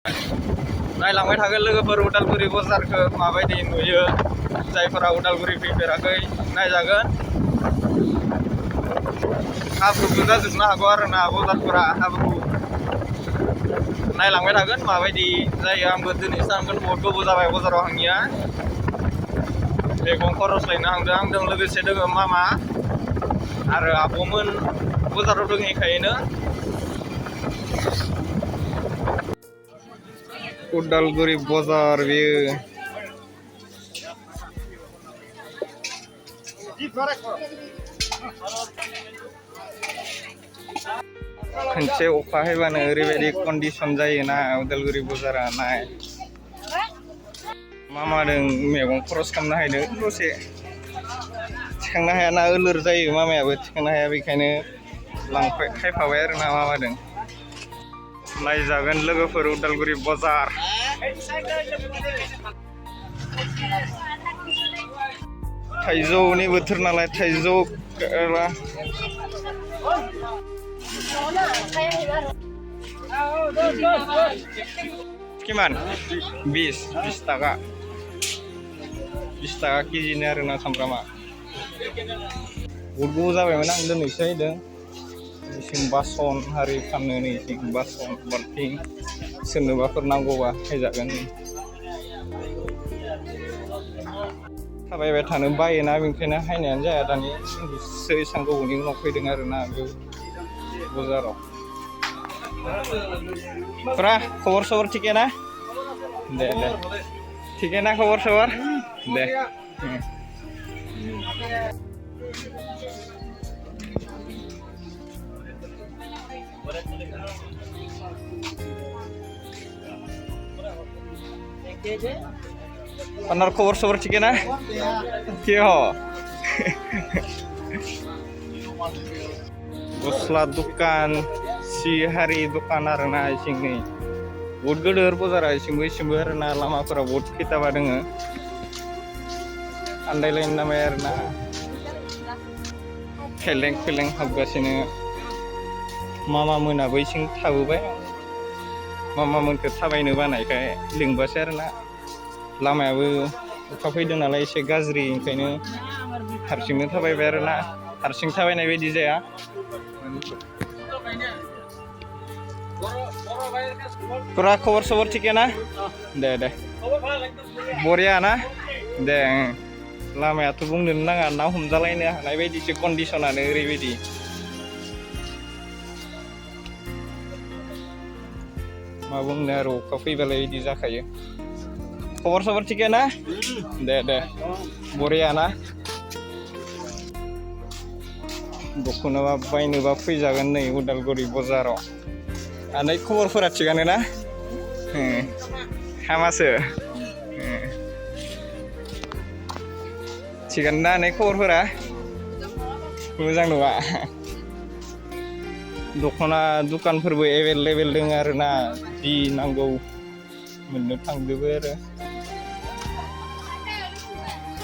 नायलांबाय थागोन लोगोफोर उदालगुरि बाजारखौ माबायदि नुयो जायफोरा उदालगुरि फैफेराखै नायजागोन हाब्रुबो जाजोबनो हागौ आरोना बाजारफोरा हाब्रु नायलांबाय थागोन माबायदि जायो आंबो दिनैसो थांगोन बहुद गोबाव जाबाय बाजाराव थाङिया मैगं खरस लायनो आंजों लोगोसे दोङो मामा आरो आब'मोन बाजाराव दंहैखायोनो उदालगुरि बाजार बेयो खनसे अखा हायोबानो ओरैबायदि कन्डिशन जायोना उदालगुरि बाजारा नाय मामादों मैगं खरस खालामनो हायदों दसे थिखांनो हायाना ओलोर जायो मामायाबो थिखांनो हाया बेखायनो लांफाय खायफाबाय आरोना मामादों नायजागोन लोगोफोर उदालगुरि बाजार थाइजौनि बोथोर नालाय थाइजौ किमान 20 टाका 20 टाका केजिनि आरोना सामब्रामा बहुद गोबाव जाबायमोन आं दिनैसो फैदों इसिं बासन हारि फाननो नै इसिं बासन बाल्थिं सोरनोबाफोर नांगौबा फैजागोन थाबायबाय थानो बायोना बेनिखायनो हायनायानो जाया दानि एसां गोबावनि उनाव फैदों आरोना बे बाजाराव पुरा खबर सबर थिके ना दे थिके ना खबर सबर दे Panar खबर सबर थिके ना के हो गस्ला दुकान सि हारि दुकान आरोना इसिंनि बहुद गोदोर बाजारा इसिंबो आरोना लामाफोराव बहुद खिथाबा दोङो आन्दायलायनो नामाय आरोना फेलें हाबगासिनो मामा मोनाबो इसिं थाबोबाय मामा मोनखौ थाबायनो बानायखाय लिंबासै आरोना लामायाबो अखा फैदों नालाय एसे गाज्रि ओंखायनो हारसिंनो थाबायबाय आरोना हारसिं थाबायनाय बायदि जाया पुरा खबर सबर थिके ना दे बरिया ना दे लामायाथ' बुंनोनो नाङा ना हमजालायनो हानाय बायदिसो कन्डिशनानो ओरैबायदि मा बुंनो आरो अखा फैबालाय बिदि जाखायो खबर सबर थिके ना दे बरिया ना दख'ना बायनोबा फैजागोन नै उदालगुरि बाजाराव आनै खबरफोरा थिगानो ना हामासो थिगानो ना आनै खबरफोरा मोजां नङा दख'ना दुकानफोरबो एभेलेबेल दङ आरोना जि नांगौ मोननो थांजोबो आरो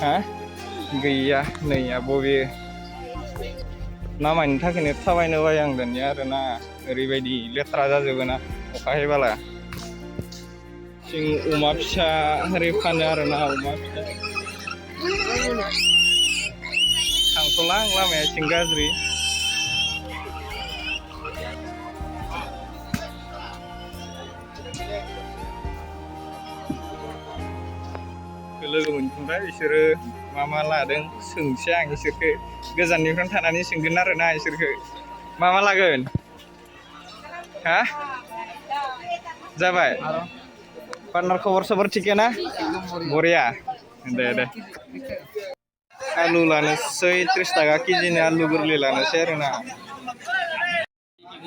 हा गैया नैया बबे नामायनो थाखायनो थाबायनो बायो आं दानिया आरोना ओरैबायदि लेथ्रा जाजोबो ना अखा हायोबाला जों अमा फिसा ओरै फानो आरोना अमा फिसा थांथ'ला आं लामाया एसे गाज्रि लोगो मोनफिनबाय बिसोरो मा लादों सोंसै आं इसोरखौ गोजाननिफ्राय थानानै सोंगोन आरोना इसोरखौ मा लागोन हा जाबाय पार्टनार खबर सबर थिके ना बरिया दे आलु लानोसै 30 टाका केजिनि आलु गोरलै लानोसै आरोना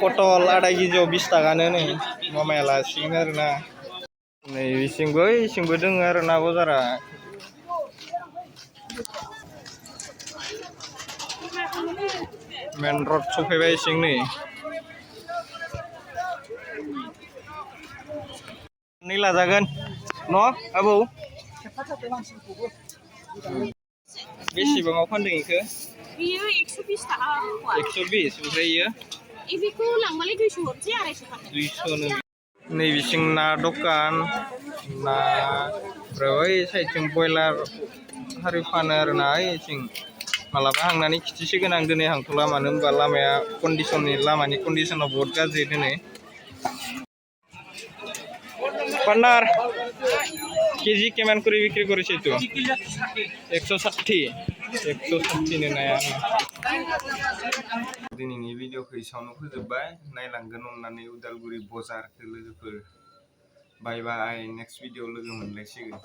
पटल आधा केजियाव 20 टाकानो नै मामाया लासिगोन आरोना नै इसिंबो दोङो आरोना बाजारा मेन रड सफैबाय इसिं नै नै लाजागोन न' आबौ बेसेबाङाव फानदों इखो बियो 120 टाका 120 ओमफ्राय इयो बेखौ लांबालाय 200 हरसै 250 200 नो नैबिसिं ना दखान ना ओमफ्राय बै साइडथिं बयलार हारि फानो आरोना ओइथिं मालाबा हांनानै खिथिसिगोन आं दिनै हांथ'ला मानो होनबा लामाया लामानि कन्डिसना बहुत गाज्रि दिनै पार्टनार केजि केमान করে বিক্রি করেছে তো 160 160 नाया दिनैनि भिडिअखौ एसेयावनो फोजोबबाय नायलांगोन अननानै उदालगुरि बजारखौ लोगोफोर बाय बाय नेक्स्ट भिडिअ लोगो मोनलायसिगोन